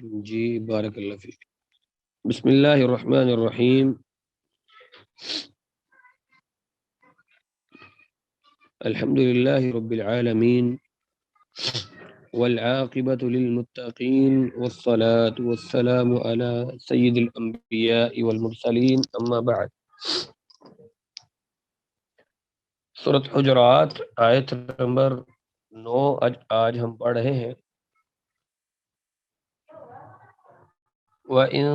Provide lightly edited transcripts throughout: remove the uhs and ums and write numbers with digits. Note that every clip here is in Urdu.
جی بارک اللہ فیک۔ بسم اللہ الرحمن الرحیم۔ الحمد للہ رب العالمین والعاقبۃ للمتقین والصلاة والسلام علی سید الانبیاء والمرسلین، اما بعد۔ سورۃ حجرات آیت نمبر 9 آج ہم پڑھ رہے ہیں۔ وَإِن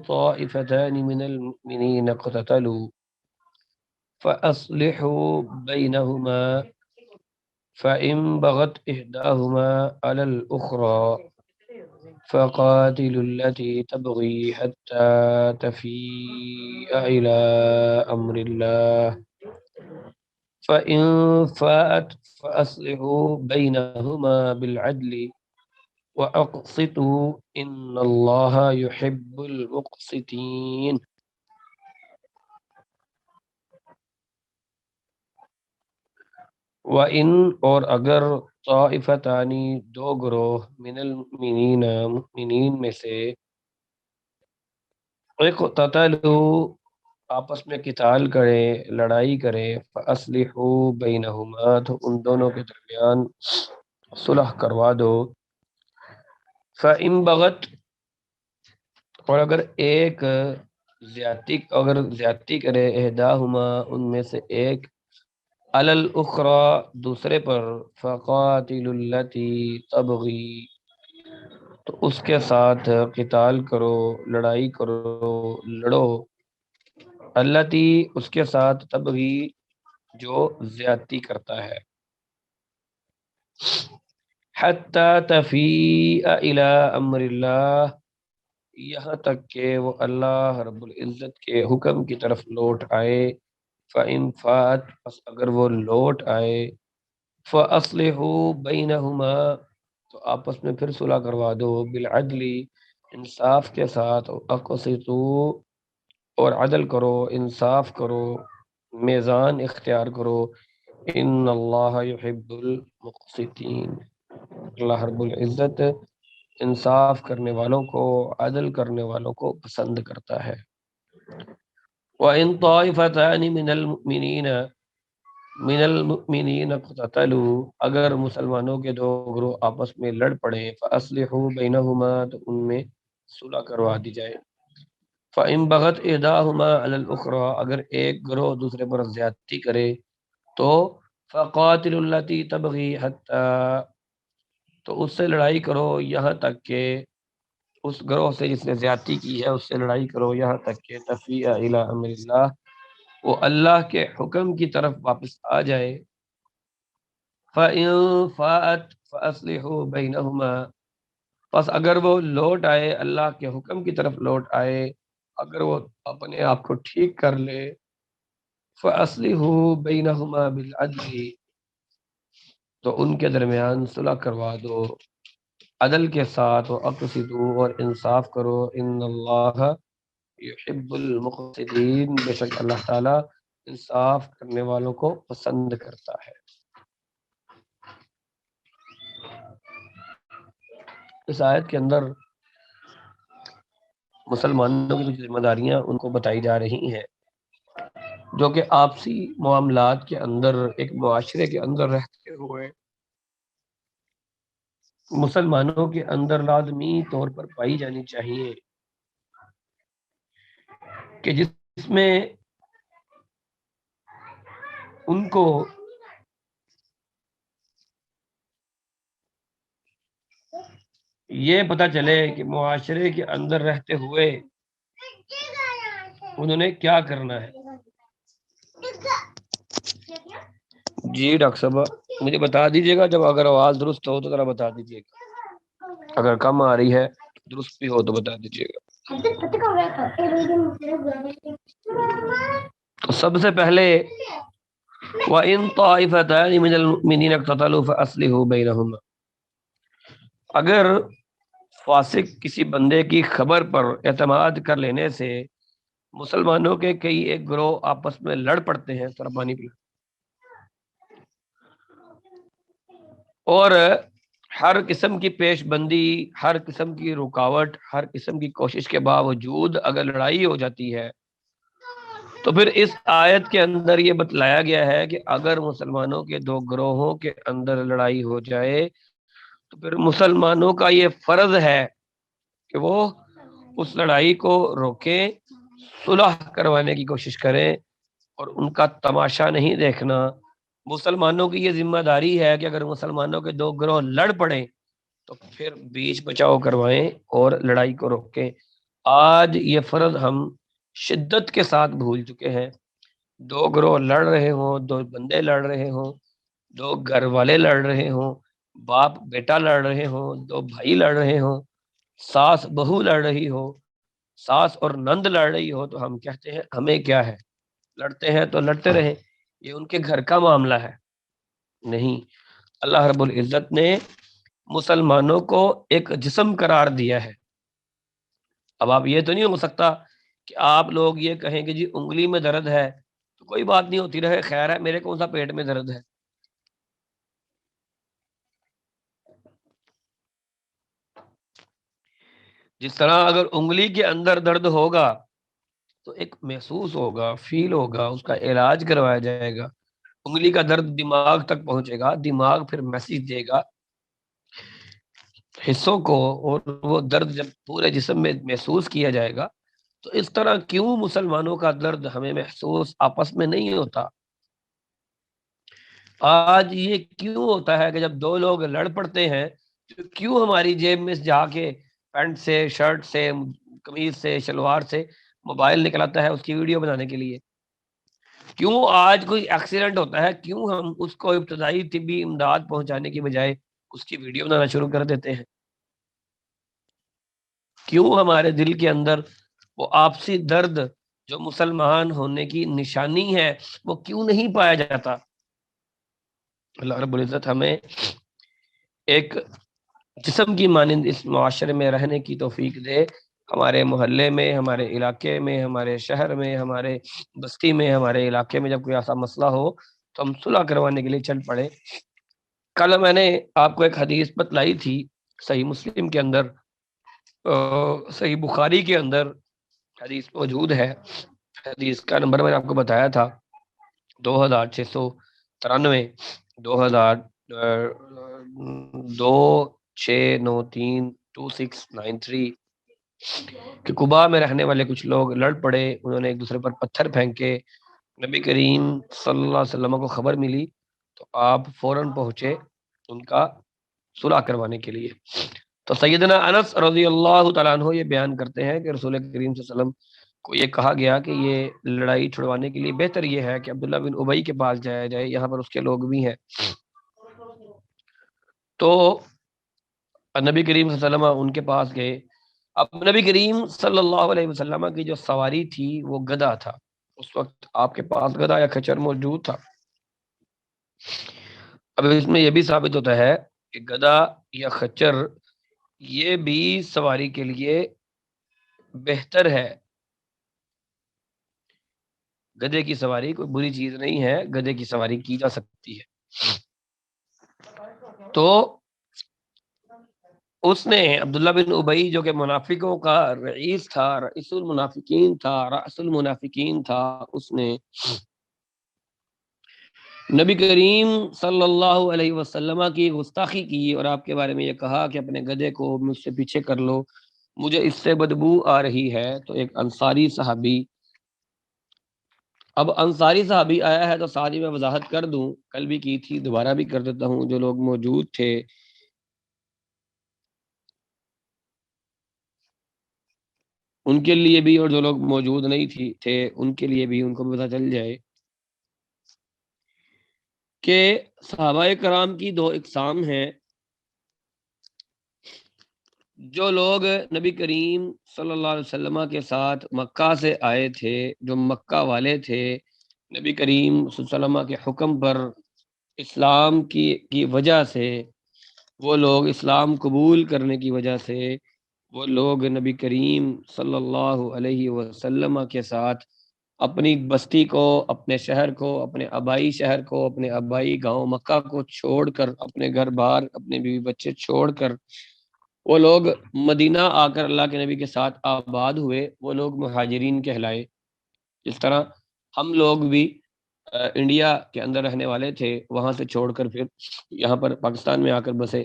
طَائِفَتَانِ مِنَ الْمُؤْمِنِينَ اقْتَتَلُوا فَأَصْلِحُوا بَيْنَهُمَا فَإِن بَغَتْ إِحْدَاهُمَا عَلَى الْأُخْرَى فَقَاتِلُوا الَّتِي تَبْغِي حَتَّى تَفِيءَ إِلَى أَمْرِ اللَّهِ فَإِن فَاءَتْ فَأَصْلِحُوا بَيْنَهُمَا بِالْعَدْلِ وَأَقْسِطُوا إِنَّ اللَّهَ يُحِبُّ الْمُقْسِطِينَ۔ وَإِن اور اگر طائفتانی دو گروہ من المؤمنین مؤمنین میں سے اقتتلوا آپس میں قتال کریں، لڑائی کریں، فَأَصْلِحُوا بَيْنَهُمَا تو ان دونوں کے درمیان صلح کروا دو۔ فَإِن بَغَتْ اور اگر ایک زیادتی کرے، احداہما ان میں سے ایک، علی الاخری دوسرے پر، فقاتل التی تبغی تو اس کے ساتھ قتال کرو، لڑائی کرو، لڑو، التی اس کے ساتھ، تبغی جو زیادتی کرتا ہے، حتی تفیء الی امر اللہ یہاں تک کہ وہ اللہ رب العزت کے حکم کی طرف لوٹ آئے۔ فَإِن فَاءَتْ پس اگر وہ لوٹ آئے، فَأَصْلِحُوا بَيْنَهُمَا تو آپس میں پھر صلح کروا دو، بالعدل انصاف کے ساتھ، اقسطوا اور عدل کرو، انصاف کرو، میزان اختیار کرو، ان اللہ یحب المقسطین اللہ رب العزت انصاف کرنے والوں کو، عدل کرنے والوں کو پسند کرتا ہے۔ وَإِن طَائِفَتَانِ مِنَ الْمُؤْمِنِينَ اقْتَتَلُوا اگر مسلمانوں کے دو گروہ آپس میں لڑ پڑیں، فَأَصْلِحُوا بَيْنَهُمَا تو ان میں صلح کروا دی جائے۔ فَإِن بَغَتْ إِحْدَاهُمَا عَلَى الْأُخْرَى اگر ایک گروہ دوسرے پر زیادتی کرے تو فَقَاتِلُوا الَّتِي تَبْغِي حَتَّى تو اس سے لڑائی کرو یہاں تک کہ اس گروہ سے جس نے زیادتی کی ہے اس سے لڑائی کرو یہاں تک کہ تفیء الی امر اللہ وہ اللہ کے حکم کی طرف واپس آ جائے۔ فَإِن فَاءَتْ فَأَصْلِحُوا بَيْنَهُمَا پس اگر وہ لوٹ آئے، اللہ کے حکم کی طرف لوٹ آئے، اگر وہ اپنے آپ کو ٹھیک کر لے، فَأَصْلِحُوا بَيْنَهُمَا بِالْعَدْلِ تو ان کے درمیان صلح کروا دو عدل کے ساتھ، وَأَقْسِطُوا اور انصاف کرو، ان اللہ یحب المقسطین بے شک اللہ تعالیٰ انصاف کرنے والوں کو پسند کرتا ہے۔ اس آیت کے اندر مسلمانوں کی ذمہ داریاں ان کو بتائی جا رہی ہیں جو کہ آپسی معاملات کے اندر ایک معاشرے کے اندر رہتے ہوئے مسلمانوں کے اندر لازمی طور پر پائی جانی چاہیے، کہ جس میں ان کو یہ پتہ چلے کہ معاشرے کے اندر رہتے ہوئے انہوں نے کیا کرنا ہے۔ جی ڈاکٹر صاحب مجھے بتا دیجیے گا، جب اگر آواز درست ہو تو ذرا بتا دیجیے گا، اگر کم آ رہی ہے درست بھی ہو تو بتا دیجیے گا۔ تو سب سے پہلے وَإِن طَائِفَتَانِ مِنَ الْمُؤْمِنِينَ اقْتَتَلُوا فَأَصْلِحُوا بَيْنَهُمَا اگر فاسق کسی بندے کی خبر پر اعتماد کر لینے سے مسلمانوں کے کئی ایک گروہ آپس میں لڑ پڑتے ہیں، ذرا پانی پی، اور ہر قسم کی پیش بندی، ہر قسم کی رکاوٹ، ہر قسم کی کوشش کے باوجود اگر لڑائی ہو جاتی ہے تو پھر اس آیت کے اندر یہ بتلایا گیا ہے کہ اگر مسلمانوں کے دو گروہوں کے اندر لڑائی ہو جائے تو پھر مسلمانوں کا یہ فرض ہے کہ وہ اس لڑائی کو روکیں، صلح کروانے کی کوشش کریں اور ان کا تماشا نہیں دیکھنا۔ مسلمانوں کی یہ ذمہ داری ہے کہ اگر مسلمانوں کے دو گروہ لڑ پڑیں تو پھر بیچ بچاؤ کروائیں اور لڑائی کو روکیں۔ آج یہ فرض ہم شدت کے ساتھ بھول چکے ہیں۔ دو گروہ لڑ رہے ہوں، دو بندے لڑ رہے ہوں، دو گھر والے لڑ رہے ہوں، باپ بیٹا لڑ رہے ہوں، دو بھائی لڑ رہے ہوں، ساس بہو لڑ رہی ہو، ساس اور نند لڑ رہی ہو، تو ہم کہتے ہیں ہمیں کیا ہے، لڑتے ہیں تو لڑتے رہیں، یہ ان کے گھر کا معاملہ ہے۔ نہیں، اللہ رب العزت نے مسلمانوں کو ایک جسم قرار دیا ہے۔ اب آپ یہ تو نہیں ہو سکتا کہ آپ لوگ یہ کہیں کہ جی انگلی میں درد ہے تو کوئی بات نہیں، ہوتی رہے، خیر ہے، میرے کون سا پیٹ میں درد ہے۔ جس طرح اگر انگلی کے اندر درد ہوگا تو ایک محسوس ہوگا، فیل ہوگا، اس کا علاج کروایا جائے گا، انگلی کا درد دماغ تک پہنچے گا، دماغ پھر میسج دے گا حصوں کو، اور وہ درد جب پورے جسم میں محسوس کیا جائے گا تو اس طرح کیوں مسلمانوں کا درد ہمیں محسوس آپس میں نہیں ہوتا؟ آج یہ کیوں ہوتا ہے کہ جب دو لوگ لڑ پڑتے ہیں تو کیوں ہماری جیب میں جا کے پینٹ سے، شرٹ سے، قمیض سے، شلوار سے موبائل نکلاتا ہے اس کی ویڈیو بنانے کے لیے؟ کیوں آج کوئی ایکسیڈنٹ ہوتا ہے، کیوں ہم اس کو ابتدائی طبی امداد پہنچانے کی بجائے اس کی ویڈیو بنانا شروع کر دیتے ہیں؟ کیوں ہمارے دل کے اندر وہ آپسی درد جو مسلمان ہونے کی نشانی ہے وہ کیوں نہیں پایا جاتا؟ اللہ رب العزت ہمیں ایک جسم کی مانند اس معاشرے میں رہنے کی توفیق دے۔ ہمارے محلے میں، ہمارے علاقے میں، ہمارے شہر میں، ہمارے بستی میں، ہمارے علاقے میں جب کوئی ایسا مسئلہ ہو تو ہم صلح کروانے کے لیے چل پڑے۔ کل میں نے آپ کو ایک حدیث بتلائی تھی، صحیح مسلم کے اندر، صحیح بخاری کے اندر حدیث موجود ہے۔ حدیث کا نمبر میں نے آپ کو بتایا تھا 2693، 2693 کہ قباء میں رہنے والے کچھ لوگ لڑ پڑے، انہوں نے ایک دوسرے پر پتھر پھینکے، نبی کریم صلی اللہ علیہ وسلم کو خبر ملی تو آپ فوراً پہنچے ان کا صلح کروانے کے لیے۔ تو سیدنا انس رضی اللہ تعالیٰ عنہ یہ بیان کرتے ہیں کہ رسول کریم صلی اللہ علیہ وسلم کو یہ کہا گیا کہ یہ لڑائی چھڑوانے کے لیے بہتر یہ ہے کہ عبداللہ بن ابی کے پاس جایا جائے، یہاں پر اس کے لوگ بھی ہیں۔ تو نبی کریم صلی اللہ علیہ وسلم ان کے پاس گئے۔ اب نبی کریم صلی اللہ علیہ وسلم کی جو سواری تھی وہ گدھا تھا۔ اس وقت آپ کے پاس گدھا یا کھچر موجود تھا؟ اب اس میں یہ بھی ثابت ہوتا ہے کہ گدھا یا خچر یہ بھی سواری کے لیے بہتر ہے۔ گدھے کی سواری کوئی بری چیز نہیں ہے، گدھے کی سواری کی جا سکتی ہے۔ تو اس نے عبداللہ بن ابی جو کہ منافقوں کا رئیس تھا، رئیس المنافقین تھا، رأس المنافقین تھا، اس نے نبی کریم صلی اللہ علیہ وسلم کی گستاخی کی اور آپ کے بارے میں یہ کہا کہ اپنے گدھے کو مجھ سے پیچھے کر لو، مجھے اس سے بدبو آ رہی ہے۔ تو ایک انصاری صحابی، اب انصاری صحابی آیا ہے تو ساتھ ہی میں وضاحت کر دوں، کل بھی کی تھی، دوبارہ بھی کر دیتا ہوں، جو لوگ موجود تھے ان کے لیے بھی اور جو لوگ موجود نہیں تھے ان کے لیے بھی، ان کو پتہ چل جائے کہ صحابہ کرام کی دو اقسام ہیں۔ جو لوگ نبی کریم صلی اللہ علیہ وسلم کے ساتھ مکہ سے آئے تھے، جو مکہ والے تھے، نبی کریم صلی اللہ علیہ وسلم کے حکم پر اسلام کی وجہ سے، وہ لوگ اسلام قبول کرنے کی وجہ سے، وہ لوگ نبی کریم صلی اللہ علیہ وسلم کے ساتھ اپنی بستی کو، اپنے شہر کو، اپنے آبائی شہر کو، اپنے آبائی گاؤں مکہ کو چھوڑ کر، اپنے گھر بار، اپنے بیوی بچے چھوڑ کر وہ لوگ مدینہ آ کر اللہ کے نبی کے ساتھ آباد ہوئے، وہ لوگ مہاجرین کہلائے۔ جس طرح ہم لوگ بھی انڈیا کے اندر رہنے والے تھے، وہاں سے چھوڑ کر پھر یہاں پر پاکستان میں آ کر بسے،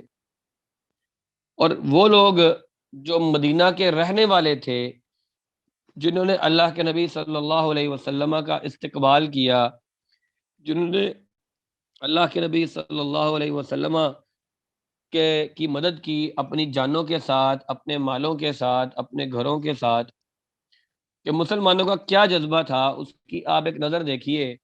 اور وہ لوگ جو مدینہ کے رہنے والے تھے، جنہوں نے اللہ کے نبی صلی اللہ علیہ وسلم کا استقبال کیا، جنہوں نے اللہ کے نبی صلی اللہ علیہ وسلم کی مدد کی اپنی جانوں کے ساتھ، اپنے مالوں کے ساتھ، اپنے گھروں کے ساتھ، کہ مسلمانوں کا کیا جذبہ تھا اس کی آپ ایک نظر دیکھیے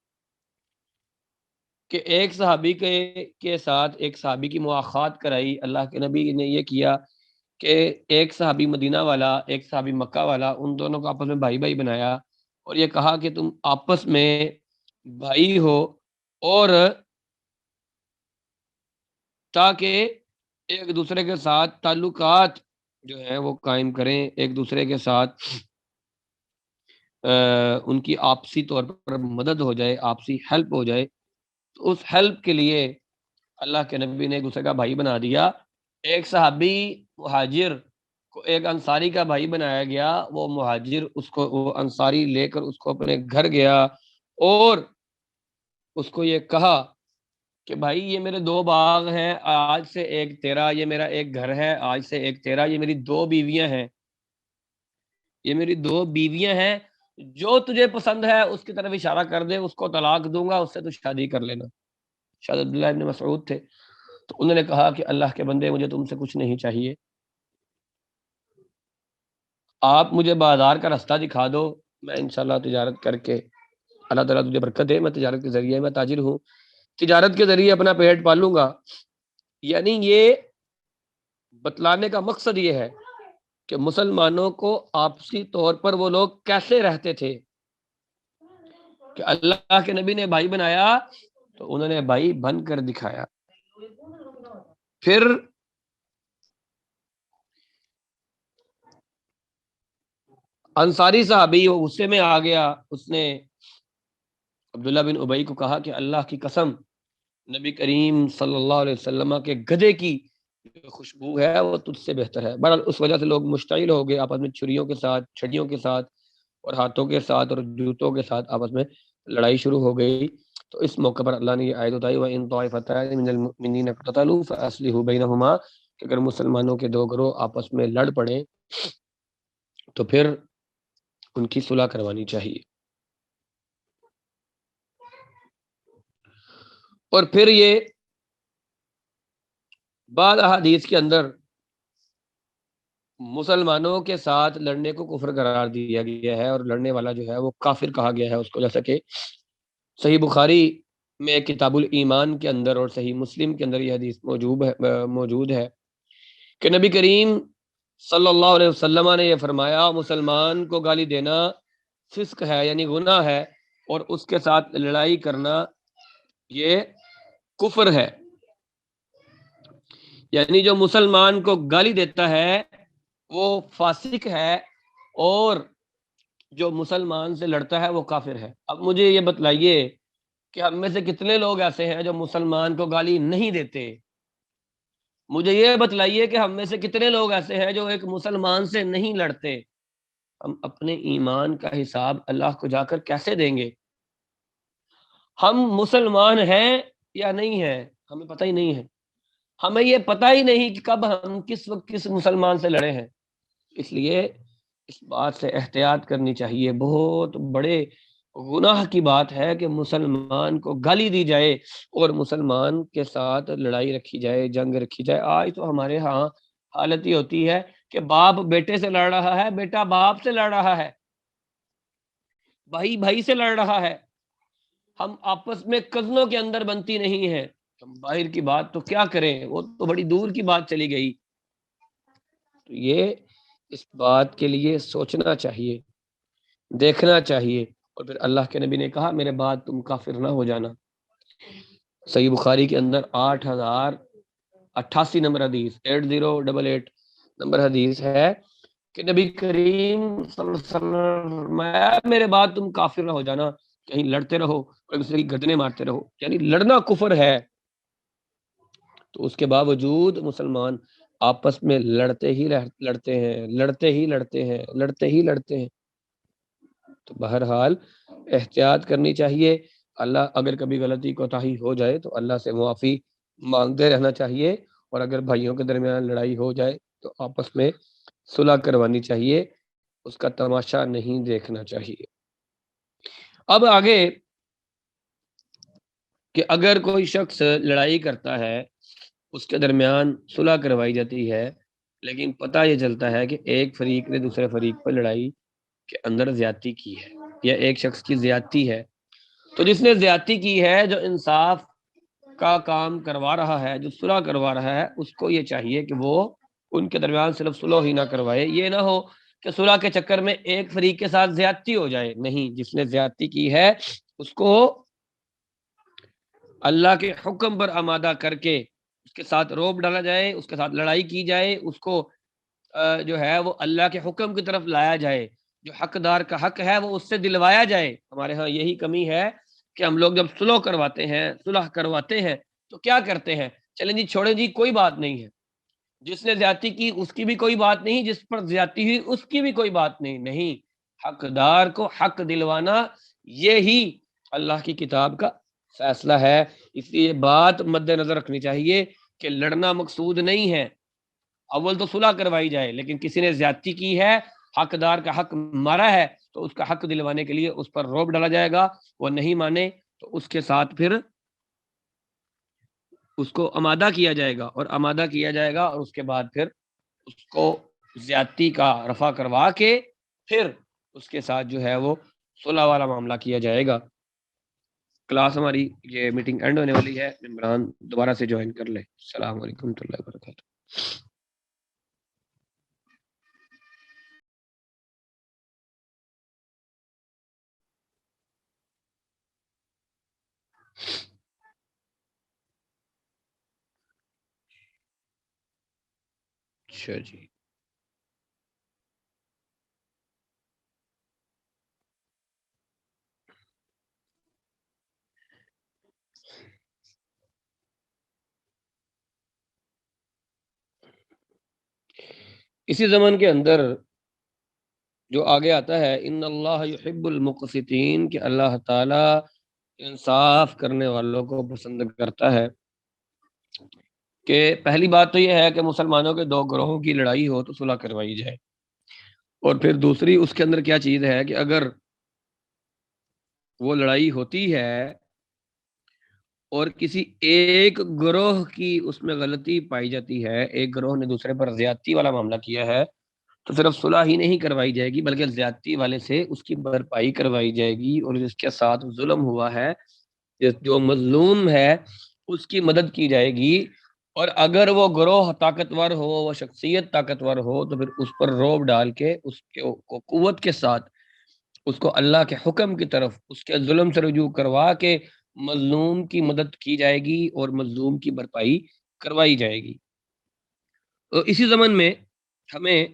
کہ ایک صحابی کے ساتھ ایک صحابی کی مواخات کرائی اللہ کے نبی نے، یہ کیا کہ ایک صحابی مدینہ والا، ایک صحابی مکہ والا، ان دونوں کو آپس میں بھائی بھائی بنایا، اور یہ کہا کہ تم آپس میں بھائی ہو، اور تاکہ ایک دوسرے کے ساتھ تعلقات جو ہیں وہ قائم کریں، ایک دوسرے کے ساتھ ان کی آپسی طور پر مدد ہو جائے، آپسی ہیلپ ہو جائے۔ تو اس ہیلپ کے لیے اللہ کے نبی نے ایک دوسرے کا بھائی بنا دیا۔ ایک صحابی مہاجر کو ایک انصاری کا بھائی بنایا گیا، وہ مہاجر وہ انصاری لے کر اس کو اپنے گھر گیا، اور اس کو یہ کہا کہ بھائی یہ میرے دو باغ ہیں، آج سے ایک تیرا، یہ میرا ایک گھر ہے، آج سے ایک تیرا، یہ میری دو بیویاں ہیں، یہ میری دو بیویاں ہیں، جو تجھے پسند ہے اس کی طرف اشارہ کر دے، اس کو طلاق دوں گا، اس سے تو شادی کر لینا۔ شاید عبداللہ ابن مسعود تھے، تو انہوں نے کہا کہ اللہ کے بندے مجھے تم سے کچھ نہیں چاہیے، آپ مجھے بازار کا رستہ دکھا دو، میں انشاءاللہ تجارت کر کے، اللہ تعالیٰ تجھے برکت دے، میں تجارت کے ذریعے، میں تاجر ہوں، تجارت کے ذریعے اپنا پیٹ پالوں گا۔ یعنی یہ بتلانے کا مقصد یہ ہے کہ مسلمانوں کو آپسی طور پر وہ لوگ کیسے رہتے تھے، کہ اللہ کے نبی نے بھائی بنایا تو انہوں نے بھائی بن کر دکھایا۔ پھر انصاری صحابی وہ غصے میں آ گیا، اس نے عبداللہ بن ابی کو کہا کہ اللہ کی قسم، نبی کریم صلی اللہ علیہ وسلم کے گدھے کی خوشبو ہے وہ تجھ سے بہتر ہے۔ بہرحال اس وجہ سے لوگ مشتعل ہو گئے، آپس میں چھریوں کے ساتھ، چھڑیوں کے ساتھ، اور ہاتھوں کے ساتھ اور جوتوں کے ساتھ آپس میں لڑائی شروع ہو گئی۔ تو اس موقع پر اللہ نے یہ آیت اتاری، وَإِن طَائِفَتَانِ مِنَ الْمُؤْمِنِينَ اقْتَتَلُوا فَأَصْلِحُوا بَيْنَهُمَا، کہ اگر مسلمانوں کے دو گروہ آپس میں لڑ پڑیں تو پھر ان کی صلح کروانی چاہیے۔ اور پھر یہ بعض احادیث کے اندر مسلمانوں کے ساتھ لڑنے کو کفر قرار دیا گیا ہے، اور لڑنے والا جو ہے وہ کافر کہا گیا ہے اس کو، جیسا کہ صحیح بخاری میں کتاب الایمان کے اندر اور صحیح مسلم کے اندر یہ حدیث موجود ہے کہ نبی کریم صلی اللہ علیہ وسلم نے یہ فرمایا، مسلمان کو گالی دینا فسق ہے، یعنی گناہ ہے، اور اس کے ساتھ لڑائی کرنا یہ کفر ہے۔ یعنی جو مسلمان کو گالی دیتا ہے وہ فاسق ہے، اور جو مسلمان سے لڑتا ہے وہ کافر ہے۔ اب مجھے یہ بتلائیے کہ ہم میں سے کتنے لوگ ایسے ہیں جو مسلمان کو گالی نہیں دیتے؟ مجھے یہ بتلائیے کہ ہم میں سے کتنے لوگ ایسے ہیں جو ایک مسلمان سے نہیں لڑتے؟ ہم اپنے ایمان کا حساب اللہ کو جا کر کیسے دیں گے؟ ہم مسلمان ہیں یا نہیں ہیں ہمیں پتہ ہی نہیں ہے، ہمیں یہ پتہ ہی نہیں کہ کب ہم کس وقت کس مسلمان سے لڑے ہیں۔ اس لیے اس بات سے احتیاط کرنی چاہیے، بہت بڑے گناہ کی بات ہے کہ مسلمان کو گالی دی جائے اور مسلمان کے ساتھ لڑائی رکھی جائے، جنگ رکھی جائے۔ آج تو ہمارے ہاں حالت یہ ہوتی ہے کہ باپ بیٹے سے لڑ رہا ہے، بیٹا باپ سے لڑ رہا ہے، بھائی بھائی سے لڑ رہا ہے، ہم آپس میں کزنوں کے اندر بنتی نہیں ہے، ہم باہر کی بات تو کیا کریں، وہ تو بڑی دور کی بات چلی گئی۔ تو یہ اس بات کے لیے سوچنا چاہیے، دیکھنا چاہیے، اور پھر اللہ کے نبی نے کہا میرے بعد تم کافر نہ ہو جانا۔ صحیح بخاری کے اندر 8088 نمبر حدیث، 8088 نمبر حدیث ہے کہ نبی کریم صلی اللہ علیہ وسلم نے فرمایا میرے بعد تم کافر نہ ہو جانا، کہیں لڑتے رہو اور ایک دوسرے کی گردنیں مارتے رہو، یعنی لڑنا کفر ہے، تو اس کے باوجود مسلمان آپس میں لڑتے ہی لڑتے ہیں، لڑتے ہی لڑتے ہیں، لڑتے ہی لڑتے ہیں۔ تو بہرحال احتیاط کرنی چاہیے، اللہ اگر کبھی غلطی کوتاہی ہو جائے تو اللہ سے معافی مانگتے رہنا چاہیے، اور اگر بھائیوں کے درمیان لڑائی ہو جائے تو آپس میں صلح کروانی چاہیے، اس کا تماشا نہیں دیکھنا چاہیے۔ اب آگے کہ اگر کوئی شخص لڑائی کرتا ہے، اس کے درمیان صلح کروائی جاتی ہے، لیکن پتہ یہ چلتا ہے کہ ایک فریق نے دوسرے فریق پر لڑائی کے اندر زیادتی کی ہے، یا ایک شخص کی زیادتی ہے، تو جس نے زیادتی کی ہے، جو انصاف کا کام کروا رہا ہے، جو صلح کروا رہا ہے، اس کو یہ چاہیے کہ وہ ان کے درمیان صرف صلح ہی نہ کروائے، یہ نہ ہو کہ صلح کے چکر میں ایک فریق کے ساتھ زیادتی ہو جائے، نہیں، جس نے زیادتی کی ہے اس کو اللہ کے حکم پر آمادہ کر کے اس کے ساتھ روب ڈالا جائے، اس کے ساتھ لڑائی کی جائے، اس کو جو ہے وہ اللہ کے حکم کی طرف لایا جائے، جو حقدار کا حق ہے وہ اس سے دلوایا جائے۔ ہمارے ہاں یہی کمی ہے کہ ہم لوگ جب صلح کرواتے ہیں تو کیا کرتے ہیں، چلیں جی چھوڑیں جی کوئی بات نہیں ہے، جس نے زیادتی کی اس کی بھی کوئی بات نہیں، جس پر زیادتی ہوئی اس کی بھی کوئی بات نہیں، نہیں، حقدار کو حق دلوانا یہی اللہ کی کتاب کا فیصلہ ہے۔ اس لیے بات مد نظر رکھنی چاہیے کہ لڑنا مقصود نہیں ہے، اول تو صلح کروائی جائے، لیکن کسی نے زیادتی کی ہے، حقدار کا حق مارا ہے، تو اس کا حق دلوانے کے لیے اس پر روب ڈالا جائے گا، وہ نہیں مانے تو اس کے ساتھ پھر اس کو آمادہ کیا جائے گا، اور آمادہ کیا جائے گا، اور اس کے بعد پھر اس کو زیادتی کا رفع کروا کے پھر اس کے ساتھ جو ہے وہ صلح والا معاملہ کیا جائے گا۔ کلاس ہماری یہ میٹنگ اینڈ ہونے والی ہے، عمران دوبارہ سے جوائن کر لے۔ السلام علیکم ورحمۃ اللہ وبرکاتہ۔ اچھا جی، اسی زمن کے اندر جو آگے آتا ہے ان اللہ یحب المقسطین، کہ اللہ تعالی انصاف کرنے والوں کو پسند کرتا ہے، کہ پہلی بات تو یہ ہے کہ مسلمانوں کے دو گروہوں کی لڑائی ہو تو صلح کروائی جائے، اور پھر دوسری اس کے اندر کیا چیز ہے کہ اگر وہ لڑائی ہوتی ہے اور کسی ایک گروہ کی اس میں غلطی پائی جاتی ہے، ایک گروہ نے دوسرے پر زیادتی والا معاملہ کیا ہے، تو صرف صلح ہی نہیں کروائی جائے گی بلکہ زیادتی والے سے اس کی بھرپائی کروائی جائے گی، اور جس کے ساتھ ظلم ہوا ہے، جو مظلوم ہے، اس کی مدد کی جائے گی، اور اگر وہ گروہ طاقتور ہو، وہ شخصیت طاقتور ہو، تو پھر اس پر روب ڈال کے اس کو قوت کے ساتھ اس کو اللہ کے حکم کی طرف اس کے ظلم سے رجوع کروا کے مظلوم کی مدد کی جائے گی اور مظلوم کی بھرپائی کروائی جائے گی۔ تو اسی زمن میں ہمیں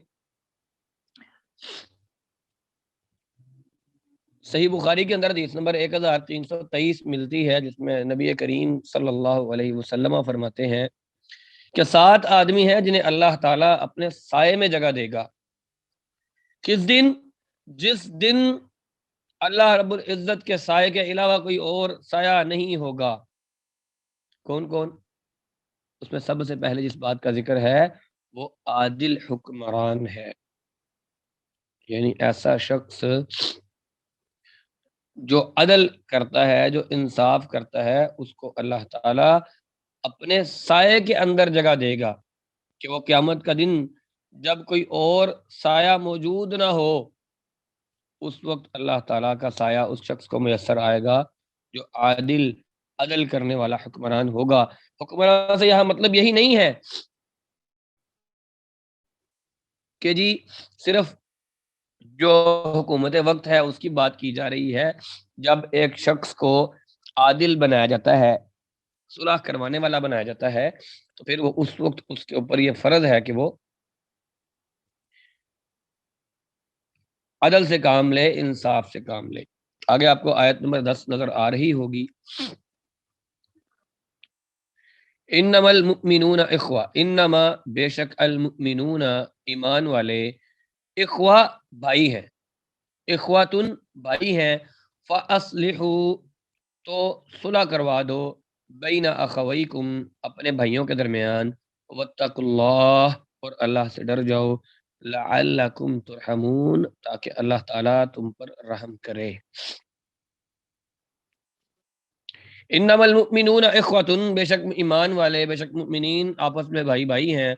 صحیح بخاری کے اندر حدیث نمبر 1323 ملتی ہے، جس میں نبی کریم صلی اللہ علیہ وسلم فرماتے ہیں کہ 7 آدمی ہیں جنہیں اللہ تعالیٰ اپنے سائے میں جگہ دے گا۔ کس دن؟ جس دن اللہ رب العزت کے سائے کے علاوہ کوئی اور سایہ نہیں ہوگا۔ کون کون؟ اس میں سب سے پہلے جس بات کا ذکر ہے وہ عادل حکمران ہے، یعنی ایسا شخص جو عدل کرتا ہے، جو انصاف کرتا ہے، اس کو اللہ تعالیٰ اپنے سائے کے اندر جگہ دے گا، کہ وہ قیامت کا دن جب کوئی اور سایہ موجود نہ ہو، اس وقت اللہ تعالیٰ کا سایہ اس شخص کو میسر آئے گا جو عدل کرنے والا حکمران ہوگا۔ حکمران سے یہاں مطلب یہی نہیں ہے کہ جی صرف جو حکومت وقت ہے اس کی بات کی جا رہی ہے۔ جب ایک شخص کو عادل بنایا جاتا ہے، صلح کروانے والا بنایا جاتا ہے، تو پھر وہ اس وقت اس کے اوپر یہ فرض ہے کہ وہ عدل سے کام لے، انصاف سے کام لے۔ آگے آپ کو آیت نمبر 10 نظر آ رہی ہوگی۔ انما المؤمنون اخوہ، انما بے شک المؤمنون ایمان والے، اخوہ بھائی ہیں، اخواتن بھائی ہیں، فاصلحوا تو صلح کروا دو، بین اخویکم اپنے بھائیوں کے درمیان، واتقوا اللہ اور اللہ سے ڈر جاؤ، لعلکم ترحمون تاکہ اللہ تعالیٰ تم پر رحم کرے۔ انما المؤمنون اخوتن، بے شک ایمان والے، بے شک مؤمنین آپس میں بھائی بھائی ہیں،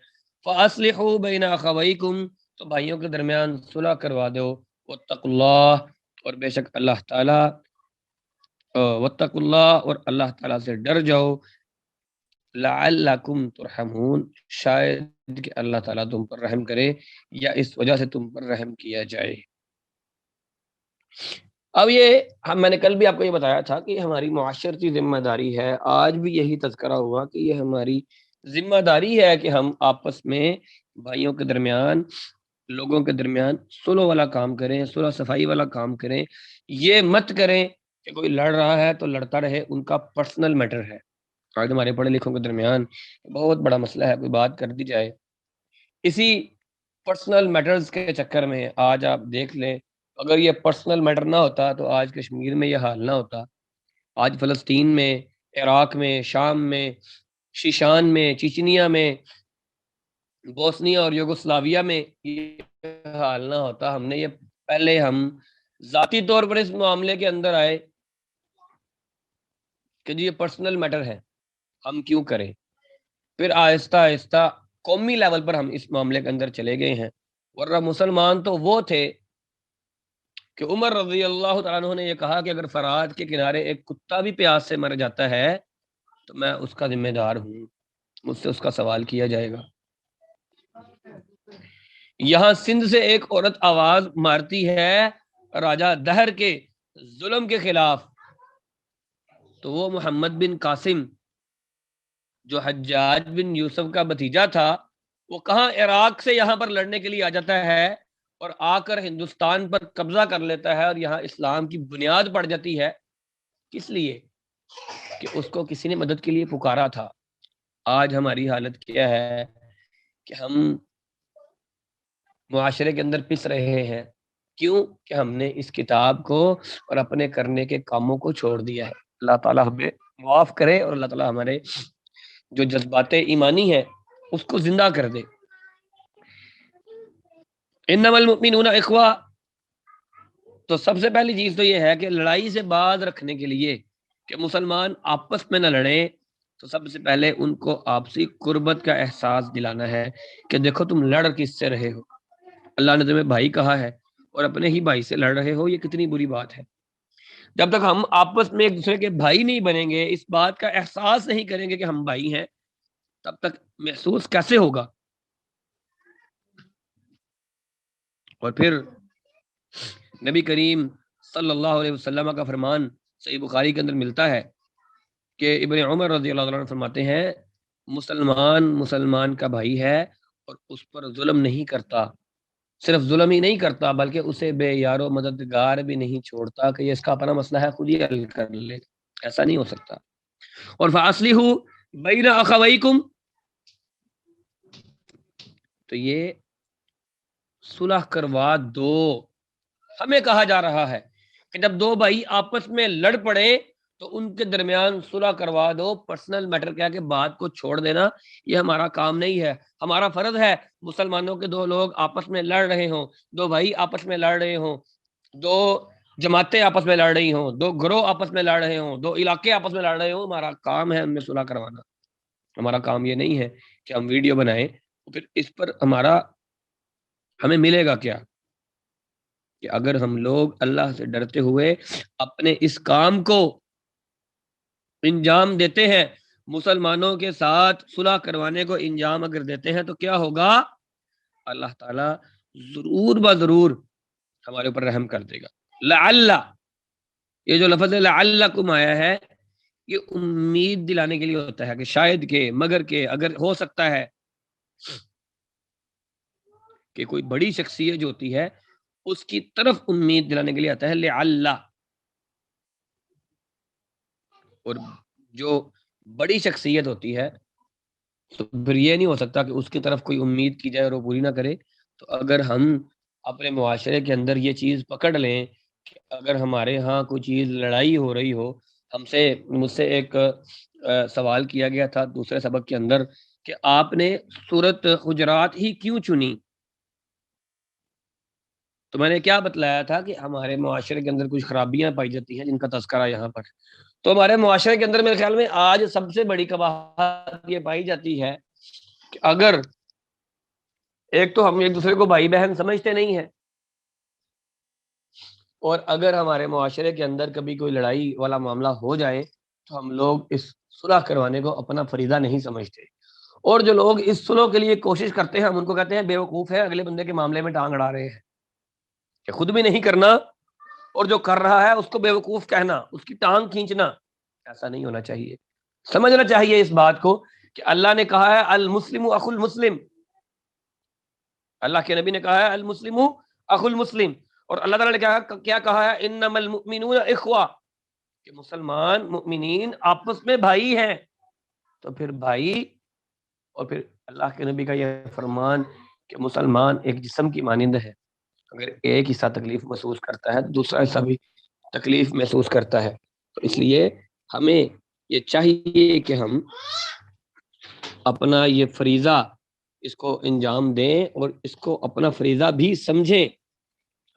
فاصلحوا بین اخویکم تو بھائیوں کے درمیان صلح کروا دو، واتقوا اللہ اور بے شک اللہ تعالیٰ، واتقوا اللہ اور اللہ تعالیٰ سے ڈر جاؤ، لعلکم ترحمون شاید کہ اللہ تعالیٰ تم پر رحم کرے یا اس وجہ سے تم پر رحم کیا جائے۔ اب یہ میں نے کل بھی آپ کو یہ بتایا تھا کہ ہماری معاشرتی ذمہ داری ہے، آج بھی یہی تذکرہ ہوا کہ یہ ہماری ذمہ داری ہے کہ ہم آپس میں بھائیوں کے درمیان، لوگوں کے درمیان صلح والا کام کریں، صلح صفائی والا کام کریں۔ یہ مت کریں کہ کوئی لڑ رہا ہے تو لڑتا رہے، ان کا پرسنل میٹر ہے۔ آج ہمارے پڑھے لکھوں کے درمیان بہت بڑا مسئلہ ہے، کوئی بات کر دی جائے، اسی پرسنل میٹرز کے چکر میں آج آپ دیکھ لیں، اگر یہ پرسنل میٹر نہ ہوتا تو آج کشمیر میں یہ حال نہ ہوتا، آج فلسطین میں، عراق میں، شام میں، شیشان میں، چچنیا میں، بوسنیا اور یوگوسلاویہ میں یہ حال نہ ہوتا۔ ہم نے یہ پہلے ہم ذاتی طور پر اس معاملے کے اندر آئے کہ جی یہ پرسنل میٹر ہے، ہم کیوں کریں، پھر آہستہ آہستہ قومی لیول پر ہم اس معاملے کے اندر چلے گئے ہیں۔ ورنہ مسلمان تو وہ تھے کہ عمر رضی اللہ تعالیٰ عنہ نے یہ کہا کہ اگر فرات کے کنارے ایک کتا بھی پیاس سے مر جاتا ہے تو میں اس کا ذمہ دار ہوں، مجھ سے اس کا سوال کیا جائے گا۔ یہاں سندھ سے ایک عورت آواز مارتی ہے راجہ دہر کے ظلم کے خلاف، تو وہ محمد بن قاسم جو حجاج بن یوسف کا بھتیجا تھا، وہ کہاں عراق سے یہاں پر لڑنے کے لیے آ جاتا ہے اور آ کر ہندوستان پر قبضہ کر لیتا ہے، اور یہاں اسلام کی بنیاد پڑ جاتی ہے۔ کس لیے؟ کہ اس کو کسی نے مدد کے لیے پکارا تھا۔ آج ہماری حالت کیا ہے کہ ہم معاشرے کے اندر پس رہے ہیں، کیوں کہ ہم نے اس کتاب کو اور اپنے کرنے کے کاموں کو چھوڑ دیا ہے۔ اللہ تعالیٰ ہمیں معاف کرے اور اللہ تعالیٰ ہمارے جو جذبات ایمانی ہیں اس کو زندہ کر دے۔ انما المؤمنون اخوہ، تو سب سے پہلی چیز تو یہ ہے کہ لڑائی سے باز رکھنے کے لیے کہ مسلمان آپس میں نہ لڑیں، تو سب سے پہلے ان کو آپسی قربت کا احساس دلانا ہے کہ دیکھو تم لڑ کس سے رہے ہو، اللہ نے تمہیں بھائی کہا ہے اور اپنے ہی بھائی سے لڑ رہے ہو، یہ کتنی بری بات ہے۔ جب تک ہم آپس میں ایک دوسرے کے بھائی نہیں بنیں گے، اس بات کا احساس نہیں کریں گے کہ ہم بھائی ہیں، تب تک محسوس کیسے ہوگا؟ اور پھر نبی کریم صلی اللہ علیہ وسلم کا فرمان صحیح بخاری کے اندر ملتا ہے کہ ابن عمر رضی اللہ عنہ فرماتے ہیں مسلمان کا بھائی ہے اور اس پر ظلم نہیں کرتا، صرف ظلم ہی نہیں کرتا بلکہ اسے بے یار و مددگار بھی نہیں چھوڑتا کہ یہ اس کا اپنا مسئلہ ہے خود ہی حل کر لے، ایسا نہیں ہو سکتا۔ اور فاصلحوا بین اخویکم، تو یہ صلح کروا دو، ہمیں کہا جا رہا ہے کہ جب دو بھائی آپس میں لڑ پڑے تو ان کے درمیان صلح کروا دو۔ پرسنل میٹر کیا کہ بات کو چھوڑ دینا یہ ہمارا کام نہیں ہے۔ ہمارا فرض ہے مسلمانوں کے دو لوگ آپس میں لڑ رہے ہوں، دو بھائی آپس میں لڑ رہے ہوں، دو جماعتیں آپس میں لڑ رہی ہوں، دو گروہ آپس میں لڑ رہے ہوں، دو علاقے آپس میں لڑ رہے ہوں، ہمارا کام ہے ان میں صلح کروانا۔ ہمارا کام یہ نہیں ہے کہ ہم ویڈیو بنائیں پھر اس پر ہمیں ملے گا کیا؟ کہ اگر ہم لوگ اللہ سے ڈرتے ہوئے اپنے اس کام کو انجام دیتے ہیں، مسلمانوں کے ساتھ صلح کروانے کو انجام اگر دیتے ہیں، تو کیا ہوگا؟ اللہ تعالیٰ ضرور بضرور ہمارے اوپر رحم کر دے گا۔ لعل، یہ جو لفظ لعلکم آیا ہے یہ امید دلانے کے لیے ہوتا ہے کہ شاید کہ، مگر کہ، اگر ہو سکتا ہے کہ کوئی بڑی شخصیت جو ہوتی ہے اس کی طرف امید دلانے کے لیے آتا ہے لعل. اور جو بڑی شخصیت ہوتی ہے تو پھر یہ نہیں ہو سکتا کہ اس کی طرف کوئی امید کی جائے اور وہ پوری نہ کرے. تو اگر ہم اپنے معاشرے کے اندر یہ چیز پکڑ لیں کہ اگر ہمارے ہاں کوئی چیز لڑائی ہو رہی ہو، مجھ سے ایک سوال کیا گیا تھا دوسرے سبق کے اندر کہ آپ نے سورت حجرات ہی کیوں چنی؟ تو میں نے کیا بتلایا تھا کہ ہمارے معاشرے کے اندر کچھ خرابیاں پائی جاتی ہیں جن کا تذکرہ یہاں پر. تو ہمارے معاشرے کے اندر میرے خیال میں آج سب سے بڑی قباحت یہ پائی جاتی ہے کہ اگر ایک تو ہم ایک دوسرے کو بھائی بہن سمجھتے نہیں ہیں، اور اگر ہمارے معاشرے کے اندر کبھی کوئی لڑائی والا معاملہ ہو جائے تو ہم لوگ اس صلح کروانے کو اپنا فریضہ نہیں سمجھتے. اور جو لوگ اس صلح کے لیے کوشش کرتے ہیں ہم ان کو کہتے ہیں بے وقوف ہے، اگلے بندے کے معاملے میں ٹانگ اڑا رہے ہیں کہ خود بھی نہیں کرنا اور جو کر رہا ہے اس کو بے وقوف کہنا، اس کی ٹانگ کھینچنا. ایسا نہیں ہونا چاہیے. سمجھنا چاہیے اس بات کو کہ اللہ نے کہا ہے المسلم اخو المسلم. اللہ کے نبی نے کہا ہے المسلم اخو المسلم. اور اللہ تعالیٰ نے کیا کہا ہے انما المؤمنون اخوہ، کہ مسلمان مؤمنین آپس میں بھائی ہیں. تو پھر بھائی، اور پھر اللہ کے نبی کا یہ فرمان کہ مسلمان ایک جسم کی مانند ہے، اگر ایک حصہ تکلیف محسوس کرتا ہے تو دوسرا حصہ بھی تکلیف محسوس کرتا ہے. تو اس لیے ہمیں یہ چاہیے کہ ہم اپنا یہ فریضہ اس کو انجام دیں اور اس کو اپنا فریضہ بھی سمجھیں.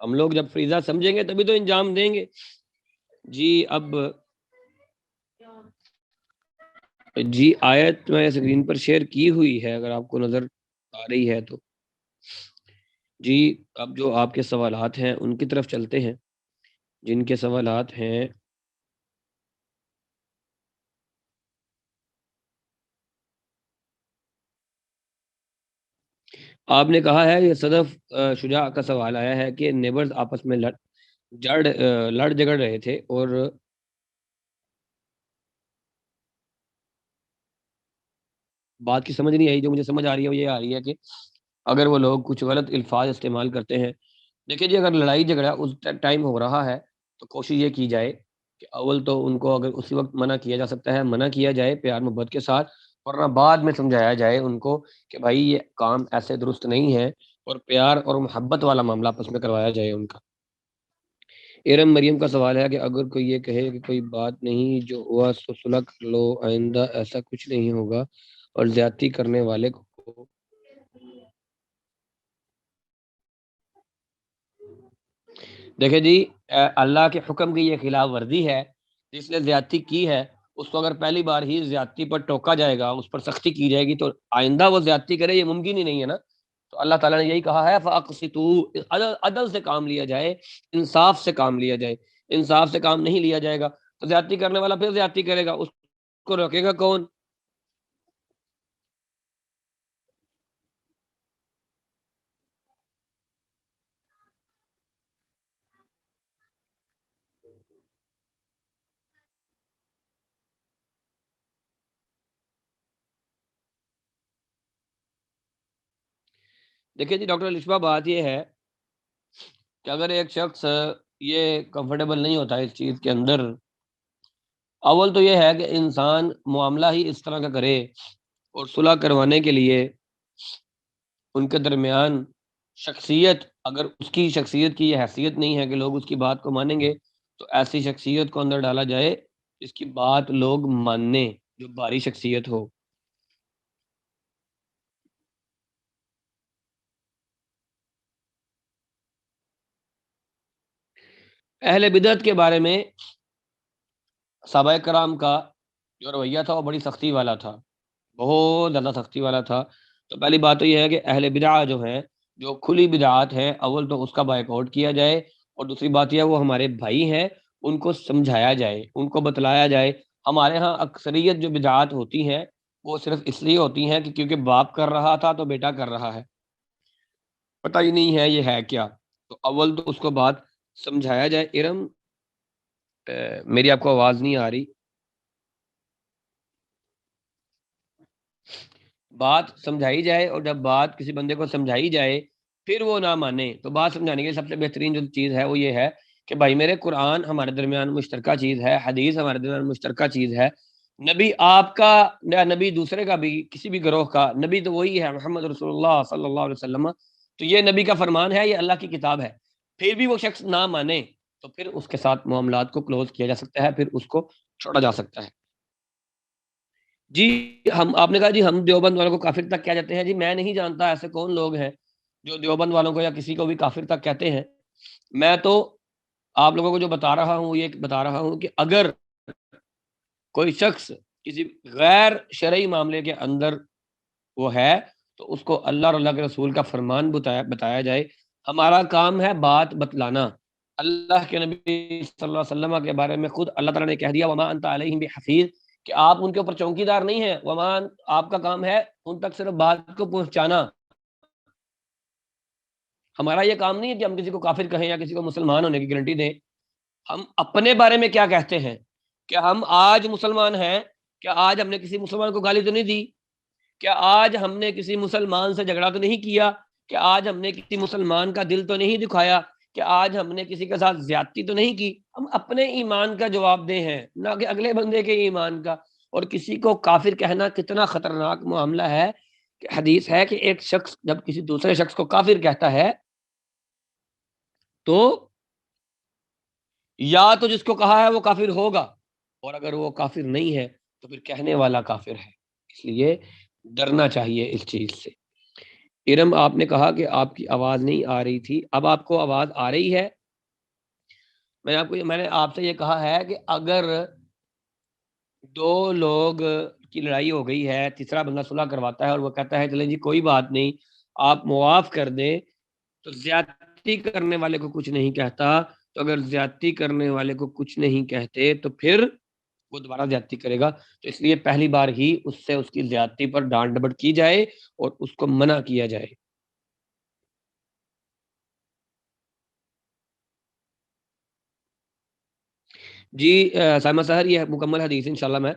ہم لوگ جب فریضہ سمجھیں گے تبھی تو انجام دیں گے. جی اب جی آیت میں اسکرین پر شیئر کی ہوئی ہے اگر آپ کو نظر آ رہی ہے تو. جی اب جو آپ کے سوالات ہیں ان کی طرف چلتے ہیں. جن کے سوالات ہیں آپ نے کہا ہے یہ صدف شجاع کا سوال آیا ہے کہ نیبرز آپس میں لڑ جگڑ رہے تھے اور بات کی سمجھ نہیں آئی. جو مجھے سمجھ آ رہی ہے وہ یہ آ رہی ہے کہ اگر وہ لوگ کچھ غلط الفاظ استعمال کرتے ہیں. دیکھیں جی اگر لڑائی جھگڑا اس ٹائم ہو رہا ہے تو کوشش یہ کی جائے کہ اول تو ان کو اگر اسی وقت منع کیا جا سکتا ہے منع کیا جائے پیار محبت کے ساتھ، ورنہ بعد میں سمجھایا جائے ان کو کہ بھائی یہ کام ایسے درست نہیں ہے اور پیار اور محبت والا معاملہ آپس میں کروایا جائے ان کا. ارم مریم کا سوال ہے کہ اگر کوئی یہ کہے کہ کوئی بات نہیں جو ہوا سو صلح کر لو، آئندہ ایسا کچھ نہیں ہوگا اور زیادتی کرنے والے کو دیکھیں جی اللہ کے حکم کی یہ خلاف ورزی ہے. جس نے زیادتی کی ہے اس کو اگر پہلی بار ہی زیادتی پر ٹوکا جائے گا، اس پر سختی کی جائے گی تو آئندہ وہ زیادتی کرے، یہ ممکن ہی نہیں ہے نا. تو اللہ تعالیٰ نے یہی کہا ہے فَأَقْسِطُوا، عدل سے کام لیا جائے، انصاف سے کام لیا جائے. انصاف سے کام نہیں لیا جائے گا تو زیادتی کرنے والا پھر زیادتی کرے گا، اس کو روکے گا کون؟ دیکھیں جی ڈاکٹر لشبہ بات یہ ہے کہ اگر ایک شخص یہ کمفرٹیبل نہیں ہوتا اس چیز کے اندر، اول تو یہ ہے کہ انسان معاملہ ہی اس طرح کا کرے اور صلح کروانے کے لیے ان کے درمیان شخصیت، اگر اس کی شخصیت کی یہ حیثیت نہیں ہے کہ لوگ اس کی بات کو مانیں گے تو ایسی شخصیت کو اندر ڈالا جائے جس کی بات لوگ ماننے، جو بھاری شخصیت ہو. اہل بدعت کے بارے میں صحابہ کرام کا جو رویہ تھا وہ بڑی سختی والا تھا، بہت زیادہ سختی والا تھا. تو پہلی بات تو یہ ہے کہ اہل بدعہ جو ہیں، جو کھلی بدعات ہیں، اول تو اس کا بائیک آؤٹ کیا جائے، اور دوسری بات یہ ہے وہ ہمارے بھائی ہیں، ان کو سمجھایا جائے، ان کو بتلایا جائے. ہمارے ہاں اکثریت جو بدعات ہوتی ہیں وہ صرف اس لیے ہوتی ہیں کہ کیونکہ باپ کر رہا تھا تو بیٹا کر رہا ہے، پتہ ہی نہیں ہے یہ ہے کیا. تو اول تو اس کو بات سمجھایا جائے. ارم میری آپ کو آواز نہیں آ رہی. بات سمجھائی جائے، اور جب بات کسی بندے کو سمجھائی جائے پھر وہ نہ مانے، تو بات سمجھانے کے لیے سب سے بہترین جو چیز ہے وہ یہ ہے کہ بھائی میرے قرآن ہمارے درمیان مشترکہ چیز ہے، حدیث ہمارے درمیان مشترکہ چیز ہے، نبی آپ کا یا نبی دوسرے کا بھی، کسی بھی گروہ کا نبی تو وہی ہے محمد رسول اللہ صلی اللہ علیہ وسلم، تو یہ نبی کا فرمان ہے، یہ اللہ کی کتاب ہے، پھر بھی وہ شخص نہ مانے تو پھر اس کے ساتھ معاملات کو کلوز کیا جا سکتا ہے، پھر اس کو چھوڑا جا سکتا ہے۔ جی آپ نے کہا جی ہم دیوبند والوں کو کافر تک کیا جاتے ہیں، جی میں نہیں جانتا ایسے کون لوگ ہیں جو دیوبند والوں کو یا کسی کو بھی کافر تک کہتے ہیں۔ میں تو آپ لوگوں کو جو بتا رہا ہوں یہ بتا رہا ہوں کہ اگر کوئی شخص کسی غیر شرعی معاملے کے اندر وہ ہے تو اس کو اللہ اور اللہ کے رسول کا فرمان بتایا جائے۔ ہمارا کام ہے بات بتلانا۔ اللہ کے نبی صلی اللہ علیہ وسلم کے بارے میں خود اللہ تعالیٰ نے کہہ دیا وما انت علیہم بحفیظ، کہ آپ ان کے اوپر چوکی دار نہیں ہیں، وما آپ کا کام ہے ان تک صرف بات کو پہنچانا۔ ہمارا یہ کام نہیں ہے کہ ہم کسی کو کافر کہیں یا کسی کو مسلمان ہونے کی گارنٹی دیں۔ ہم اپنے بارے میں کیا کہتے ہیں کہ ہم آج مسلمان ہیں، کیا آج ہم نے کسی مسلمان کو گالی تو نہیں دی، کیا آج ہم نے کسی مسلمان سے جھگڑا تو نہیں کیا، کہ آج ہم نے کسی مسلمان کا دل تو نہیں دکھایا، کہ آج ہم نے کسی کے ساتھ زیادتی تو نہیں کی۔ ہم اپنے ایمان کا جواب دیں ہیں، نہ کہ اگلے بندے کے ایمان کا۔ اور کسی کو کافر کہنا کتنا خطرناک معاملہ ہے کہ حدیث ہے کہ ایک شخص جب کسی دوسرے شخص کو کافر کہتا ہے تو یا تو جس کو کہا ہے وہ کافر ہوگا، اور اگر وہ کافر نہیں ہے تو پھر کہنے والا کافر ہے۔ اس لیے ڈرنا چاہیے اس چیز سے۔ ارم آپ نے کہا کہ آپ کی آواز نہیں آ رہی تھی، اب آپ کو آواز آ رہی ہے؟ میں نے آپ سے یہ کہا ہے کہ اگر دو لوگ کی لڑائی ہو گئی ہے، تیسرا بندہ صلح کرواتا ہے اور وہ کہتا ہے چلیں جی کوئی بات نہیں آپ معاف کر دیں، تو زیادتی کرنے والے کو کچھ نہیں کہتا، تو اگر زیادتی کرنے والے کو کچھ نہیں کہتے تو پھر وہ دوبارہ زیادتی کرے گا، تو اس لیے پہلی بار ہی اس سے اس کی زیادتی پر ڈانٹ ڈپٹ کی جائے اور اس کو منع کیا جائے۔ جی سائمہ سحر یہ مکمل حدیث انشاءاللہ میں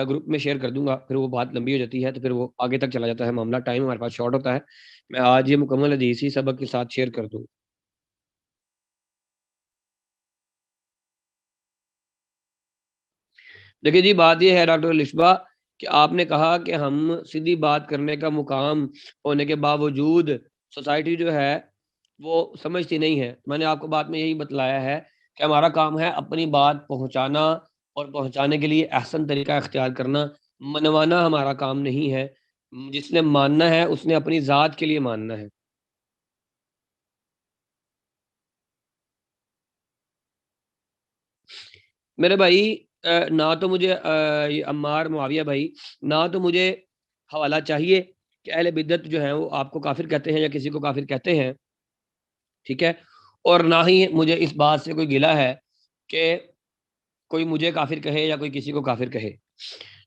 گروپ میں شیئر کر دوں گا، پھر وہ بات لمبی ہو جاتی ہے تو پھر وہ آگے تک چلا جاتا ہے معاملہ، ٹائم ہمارے پاس شارٹ ہوتا ہے۔ میں آج یہ مکمل حدیث ہی سبق کے ساتھ شیئر کر دوں۔ دیکھیے جی بات یہ ہے ڈاکٹر لشبہ کہ آپ نے کہا کہ ہم سیدھی بات کرنے کا مقام ہونے کے باوجود سوسائٹی جو ہے وہ سمجھتی نہیں ہے۔ میں نے آپ کو بات میں یہی بتلایا ہے کہ ہمارا کام ہے اپنی بات پہنچانا، اور پہنچانے کے لیے احسن طریقہ اختیار کرنا، منوانا ہمارا کام نہیں ہے۔ جس نے ماننا ہے اس نے اپنی ذات کے لیے ماننا ہے۔ میرے بھائی نہ تو مجھے یہ عمار معاویہ بھائی، نہ تو مجھے حوالہ چاہیے کہ اہل بدعت جو ہیں وہ آپ کو کافر کہتے ہیں یا کسی کو کافر کہتے ہیں، ٹھیک ہے، اور نہ ہی مجھے اس بات سے کوئی گلہ ہے کہ کوئی مجھے کافر کہے یا کوئی کسی کو کافر کہے۔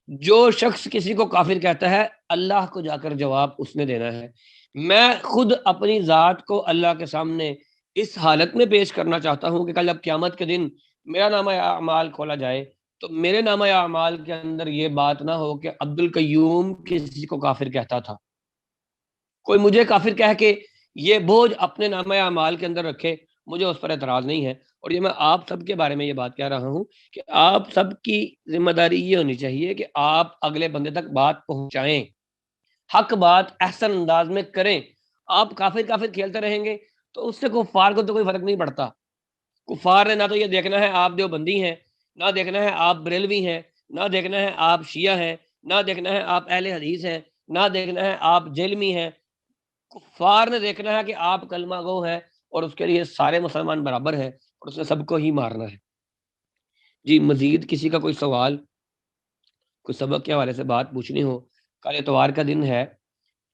جو شخص کسی کو کافر کہتا ہے اللہ کو جا کر جواب اس نے دینا ہے۔ میں خود اپنی ذات کو اللہ کے سامنے اس حالت میں پیش کرنا چاہتا ہوں کہ کل اب قیامت کے دن میرا نامہ اعمال کھولا جائے تو میرے نامہ اعمال کے اندر یہ بات نہ ہو کہ عبد القیوم کسی کو کافر کہتا تھا۔ کوئی مجھے کافر کہہ کے یہ بوجھ اپنے نامہ اعمال کے اندر رکھے، مجھے اس پر اعتراض نہیں ہے۔ اور یہ میں آپ سب کے بارے میں یہ بات کہہ رہا ہوں کہ آپ سب کی ذمہ داری یہ ہونی چاہیے کہ آپ اگلے بندے تک بات پہنچائیں، حق بات احسن انداز میں کریں۔ آپ کافر کافر کھیلتے رہیں گے تو اس سے کفار کو تو کوئی فرق نہیں پڑتا۔ کفار نے نہ تو یہ دیکھنا ہے آپ دیوبندی ہیں، نہ دیکھنا ہے آپ بریلوی ہیں، نہ دیکھنا ہے آپ شیعہ ہیں، نہ دیکھنا ہے آپ اہل حدیث ہیں، نہ دیکھنا ہے آپ جیلمی ہیں۔ کفار نے دیکھنا ہے کہ آپ کلمہ گو ہیں اور اس کے لیے سارے مسلمان برابر ہیں اور اس نے سب کو ہی مارنا ہے۔ جی مزید کسی کا کوئی سوال، کوئی سبق کے حوالے سے بات پوچھنی ہو، کل اتوار کا دن ہے،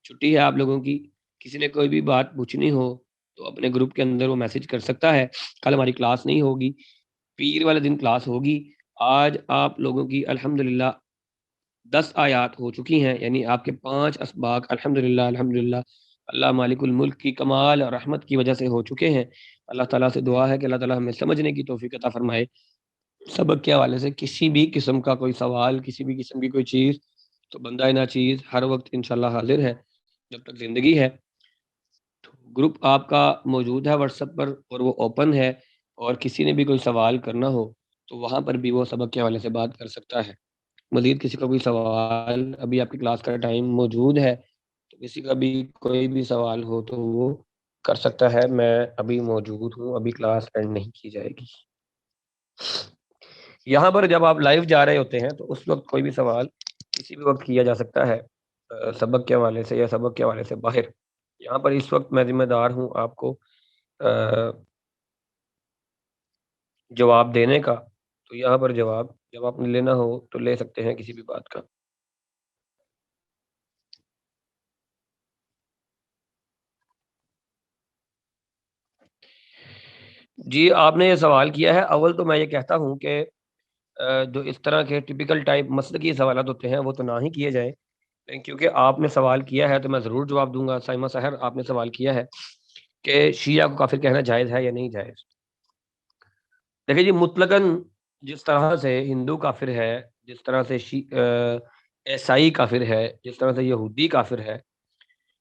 چھٹی ہے آپ لوگوں کی، کسی نے کوئی بھی بات پوچھنی ہو تو اپنے گروپ کے اندر وہ میسج کر سکتا ہے۔ کل ہماری کلاس نہیں ہوگی، پیر والے دن کلاس ہوگی۔ آج آپ لوگوں کی الحمدللہ 10 آیات ہو چکی ہیں، یعنی آپ کے 5 اسباق الحمدللہ الحمدللہ اللہ مالک الملک کی کمال اور رحمت کی وجہ سے ہو چکے ہیں۔ اللہ تعالیٰ سے دعا ہے کہ اللہ تعالیٰ ہمیں سمجھنے کی توفیق عطا فرمائے۔ سبق کے حوالے سے کسی بھی قسم کا کوئی سوال، کسی بھی قسم کی کوئی چیز، تو بندہ ناچیز ہر وقت انشاءاللہ حاضر ہے جب تک زندگی ہے۔ گروپ آپ کا موجود ہے واٹس ایپ پر اور وہ اوپن ہے، اور کسی نے بھی کوئی سوال کرنا ہو تو وہاں پر بھی وہ سبق کے حوالے سے بات کر سکتا ہے۔ مزید کسی کا کوئی سوال، ابھی آپ کی کلاس کا ٹائم موجود ہے تو کسی کا بھی کوئی بھی سوال ہو تو وہ کر سکتا ہے۔ میں ابھی موجود ہوں، ابھی کلاس اینڈ نہیں کی جائے گی۔ یہاں پر جب آپ لائیو جا رہے ہوتے ہیں تو اس وقت کوئی بھی سوال کسی بھی وقت کیا جا سکتا ہے، سبق کے حوالے سے یا سبق کے حوالے سے باہر۔ یہاں پر اس وقت میں ذمہ دار ہوں آپ کو جواب دینے کا، تو یہاں پر جواب جب آپ نے لینا ہو تو لے سکتے ہیں کسی بھی بات کا۔ جی آپ نے یہ سوال کیا ہے، اول تو میں یہ کہتا ہوں کہ جو اس طرح کے ٹپیکل ٹائپ مسلکی سوالات ہوتے ہیں وہ تو نہ ہی کیے جائیں، لیکن کیونکہ آپ نے سوال کیا ہے تو میں ضرور جواب دوں گا۔ سائمہ سحر آپ نے سوال کیا ہے کہ شیعہ کو کافر کہنا جائز ہے یا نہیں جائز۔ دیکھیے جی، مطلقاً جس طرح سے ہندو کافر ہے، جس طرح سے عیسائی کافر ہے، جس طرح سے یہودی کافر ہے،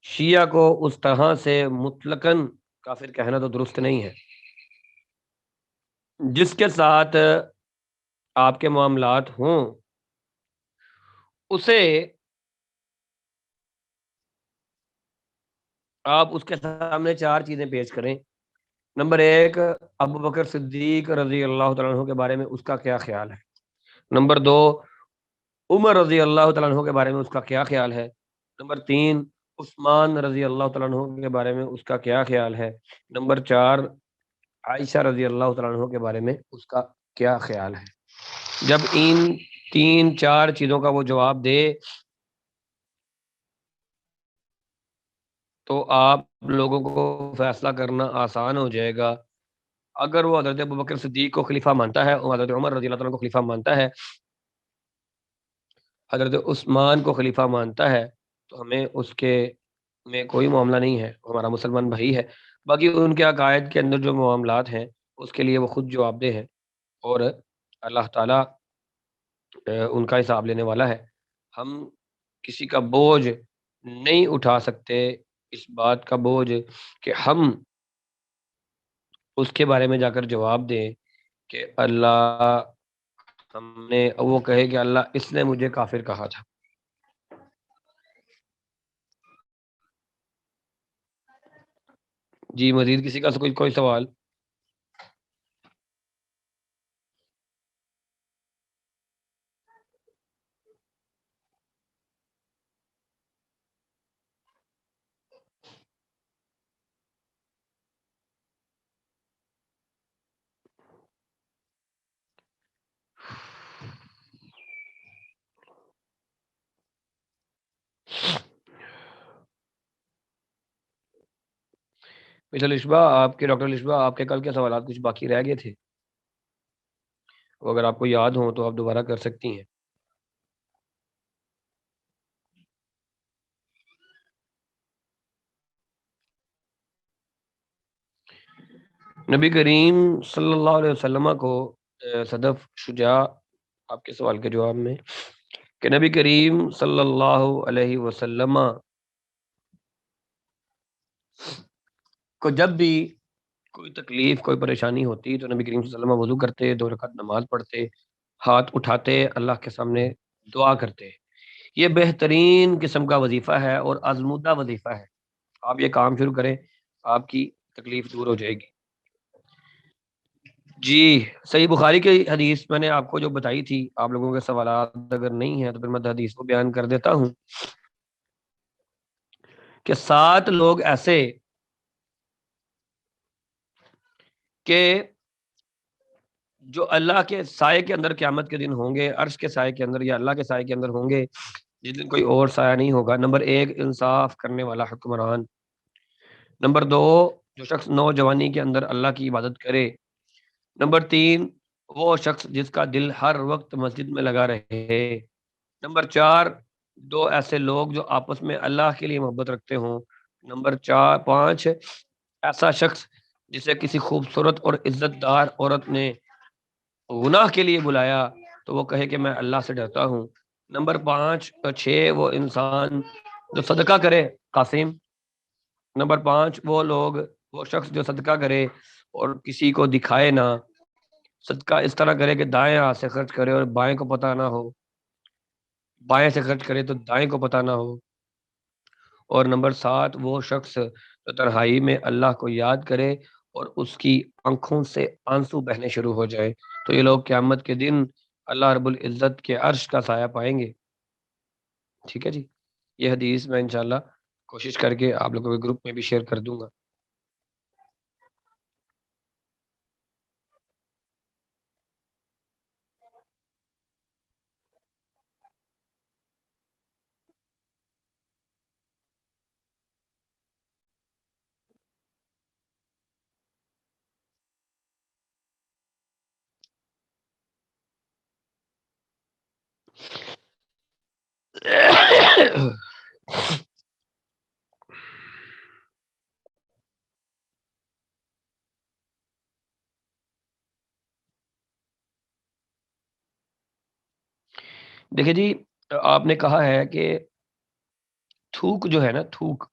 شیعہ کو اس طرح سے مطلقاً کافر کہنا تو درست نہیں ہے۔ جس کے ساتھ آپ کے معاملات ہوں اسے آپ اس کے سامنے چار چیزیں پیش کریں۔ نمبر ایک، ابو بکر صدیق رضی اللہ تعالیٰ عنہ کے بارے میں اس کا کیا خیال ہے۔ نمبر دو، عمر رضی اللہ تعالیٰ عنہ کے بارے میں اس کا کیا خیال ہے۔ نمبر تین، عثمان رضی اللہ تعالیٰ عنہ کے بارے میں اس کا کیا خیال ہے۔ نمبر چار، عائشہ رضی اللہ تعالیٰ عنہ کے بارے میں اس کا کیا خیال ہے۔ جب ان تین چار چیزوں کا وہ جواب دے تو آپ لوگوں کو فیصلہ کرنا آسان ہو جائے گا۔ اگر وہ حضرت ابوبکر صدیق کو خلیفہ مانتا ہے اور حضرت عمر رضی اللہ عنہ کو خلیفہ مانتا ہے، حضرت عثمان کو خلیفہ مانتا ہے، تو ہمیں اس کے میں کوئی معاملہ نہیں ہے، ہمارا مسلمان بھائی ہے۔ باقی ان کے عقائد کے اندر جو معاملات ہیں اس کے لیے وہ خود جواب دہ ہے، اور اللہ تعالیٰ ان کا حساب لینے والا ہے۔ ہم کسی کا بوجھ نہیں اٹھا سکتے، اس بات کا بوجھ کہ ہم اس کے بارے میں جا کر جواب دیں کہ اللہ، ہم نے وہ کہے کہ اللہ اس نے مجھے کافر کہا تھا۔ جی مزید کسی کا کوئی سوال؟ مثل لشبہ آپ کے ڈاکٹر لشبہ آپ کے کل کے سوالات کچھ باقی رہ گئے تھے، وہ اگر آپ کو یاد ہوں تو آپ دوبارہ کر سکتی ہیں۔ نبی کریم صلی اللہ علیہ وسلم کو صدف شجاع آپ کے سوال کے جواب میں کہ نبی کریم صلی اللہ علیہ وسلم کو جب بھی کوئی تکلیف کوئی پریشانی ہوتی تو نبی کریم صلی اللہ علیہ وسلم وضو کرتے، 2 رکعت نماز پڑھتے، ہاتھ اٹھاتے، اللہ کے سامنے دعا کرتے۔ یہ بہترین قسم کا وظیفہ ہے اور آزمودہ وظیفہ ہے۔ آپ یہ کام شروع کریں، آپ کی تکلیف دور ہو جائے گی۔ جی صحیح بخاری کی حدیث میں نے آپ کو جو بتائی تھی، آپ لوگوں کے سوالات اگر نہیں ہیں تو پھر میں حدیث کو بیان کر دیتا ہوں کہ 7 لوگ ایسے کہ جو اللہ کے سائے کے اندر قیامت کے دن ہوں گے، عرش کے سائے کے اندر یا اللہ کے سائے کے اندر ہوں گے، جس دن کوئی اور سایہ نہیں ہوگا۔ نمبر 1، انصاف کرنے والا حکمران۔ نمبر 2، جو شخص نوجوانی کے اندر اللہ کی عبادت کرے۔ نمبر 3، وہ شخص جس کا دل ہر وقت مسجد میں لگا رہے۔ نمبر 4، 2 ایسے لوگ جو آپس میں اللہ کے لیے محبت رکھتے ہوں۔ نمبر 5، ایسا شخص جسے کسی خوبصورت اور عزت دار عورت نے گناہ کے لیے بلایا تو وہ کہے کہ میں اللہ سے ڈرتا ہوں۔ نمبر 5 اور 6، وہ انسان جو صدقہ کرے۔ قاسم نمبر 5 وہ شخص جو صدقہ کرے اور کسی کو دکھائے نہ، صدقہ اس طرح کرے کہ دائیں ہاتھ سے خرچ کرے اور بائیں کو پتہ نہ ہو، بائیں سے خرچ کرے تو دائیں کو پتہ نہ ہو۔ اور نمبر 7 وہ شخص جو تنہائی میں اللہ کو یاد کرے اور اس کی آنکھوں سے آنسو بہنے شروع ہو جائے، تو یہ لوگ قیامت کے دن اللہ رب العزت کے عرش کا سایہ پائیں گے۔ ٹھیک ہے جی، یہ حدیث میں انشاءاللہ کوشش کر کے آپ لوگوں کے گروپ میں بھی شیئر کر دوں گا۔ دیکھیں جی، آپ نے کہا ہے کہ تھوک جو ہے نا، تھوک،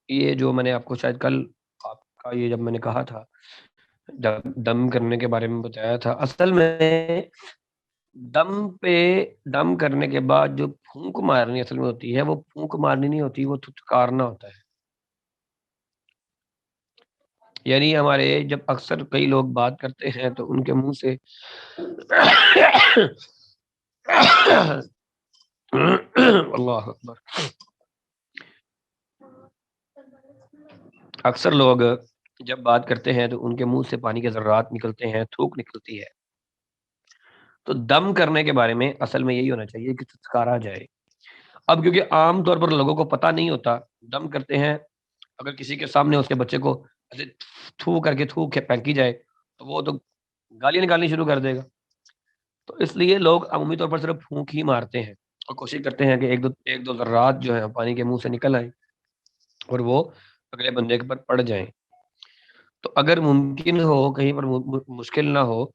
یہ جو میں نے آپ کو شاید کل آپ کا یہ جب میں نے کہا تھا دم کرنے کے بارے میں بتایا تھا، اصل میں دم پہ دم کرنے کے بعد جو پھونک مارنی اصل میں ہوتی ہے، وہ پھونک مارنی نہیں ہوتی، وہ تھتکارنا ہوتا ہے۔ یعنی ہمارے جب اکثر کئی لوگ بات کرتے ہیں تو ان کے منہ سے اللہ اکبر، اکثر لوگ جب بات کرتے ہیں تو ان کے منہ سے پانی کے ذرات نکلتے ہیں، تھوک نکلتی ہے۔ تو دم کرنے کے بارے میں اصل میں یہی ہونا چاہیے کہ تھتکارا جائے۔ اب کیونکہ عام طور پر لوگوں کو پتہ نہیں ہوتا، دم کرتے ہیں، اگر کسی کے سامنے اس کے بچے کو ایسے تھو کر کے تھو کے پھینکی جائے تو وہ تو گالیاں نکالنی شروع کر دے گا۔ تو اس لیے لوگ عمومی طور پر صرف پھونک ہی مارتے ہیں اور کوشش کرتے ہیں کہ ایک دو ذرات جو ہیں پانی کے منہ سے نکل آئیں اور وہ اگلے بندے کے پر پڑ جائیں۔ تو اگر ممکن ہو، کہیں پر مشکل نہ ہو،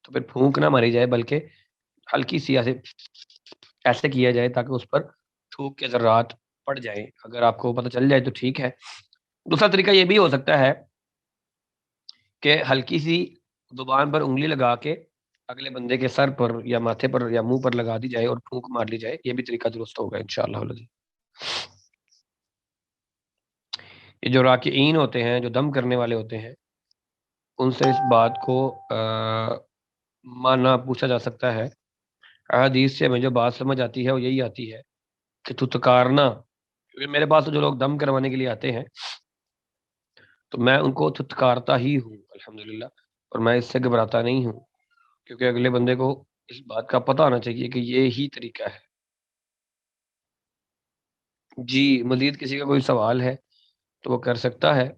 تو پھر پھونک نہ ماری جائے، بلکہ ہلکی سی ایسے کیا جائے تاکہ اس پر تھوک کے ذرات پڑ جائیں۔ اگر آپ کو پتہ چل جائے تو ٹھیک ہے۔ دوسرا طریقہ یہ بھی ہو سکتا ہے کہ ہلکی سی زبان پر انگلی لگا کے اگلے بندے کے سر پر یا ماتھے پر یا منہ پر لگا دی جائے اور پھونک مار لی جائے، یہ بھی طریقہ درست ہوگا انشاءاللہ العزیز۔ یہ جو راکعین ہوتے ہیں، جو دم کرنے والے ہوتے ہیں، ان سے اس بات کو ماننا پوچھا جا سکتا ہے۔ احادیث سے ہمیں جو بات سمجھ آتی ہے وہ یہی آتی ہے کہ تھتکارنا، کیونکہ میرے پاس تو جو لوگ دم کروانے کے لیے آتے ہیں تو میں ان کو تھتکارتا ہی ہوں الحمدللہ، اور میں اس سے گھبراتا نہیں ہوں، کیونکہ اگلے بندے کو اس بات کا پتہ ہونا چاہیے کہ یہ ہی طریقہ ہے۔ جی، مزید کسی کا کوئی سوال ہے تو وہ کر سکتا ہے،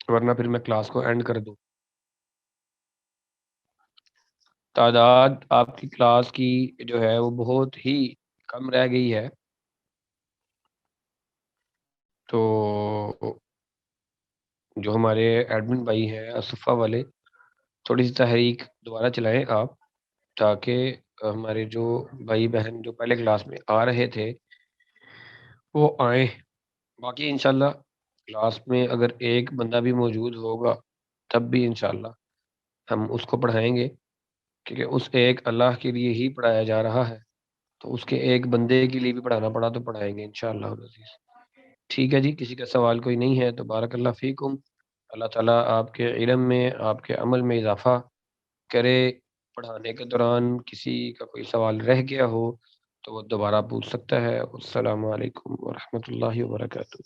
ورنہ پھر میں کلاس کو اینڈ کر دوں۔ تعداد آپ کی کلاس کی جو ہے وہ بہت ہی کم رہ گئی ہے، تو جو ہمارے ایڈمن بھائی ہیں اصفہ والے، تھوڑی سی تحریک دوبارہ چلائیں آپ، تاکہ ہمارے جو بھائی بہن جو پہلے کلاس میں آ رہے تھے وہ آئیں۔ باقی انشاءاللہ کلاس میں اگر ایک بندہ بھی موجود ہوگا تب بھی انشاءاللہ ہم اس کو پڑھائیں گے، کیونکہ اس ایک اللہ کے لیے ہی پڑھایا جا رہا ہے، تو اس کے ایک بندے کے لیے بھی پڑھانا پڑا تو پڑھائیں گے انشاءاللہ العزیز۔ ٹھیک ہے جی، کسی کا سوال کوئی نہیں ہے تو بارک اللہ فیکم، اللہ تعالیٰ آپ کے علم میں، آپ کے عمل میں اضافہ کرے۔ پڑھانے کے دوران کسی کا کوئی سوال رہ گیا ہو تو وہ دوبارہ پوچھ سکتا ہے۔ السلام علیکم ورحمۃ اللہ وبرکاتہ۔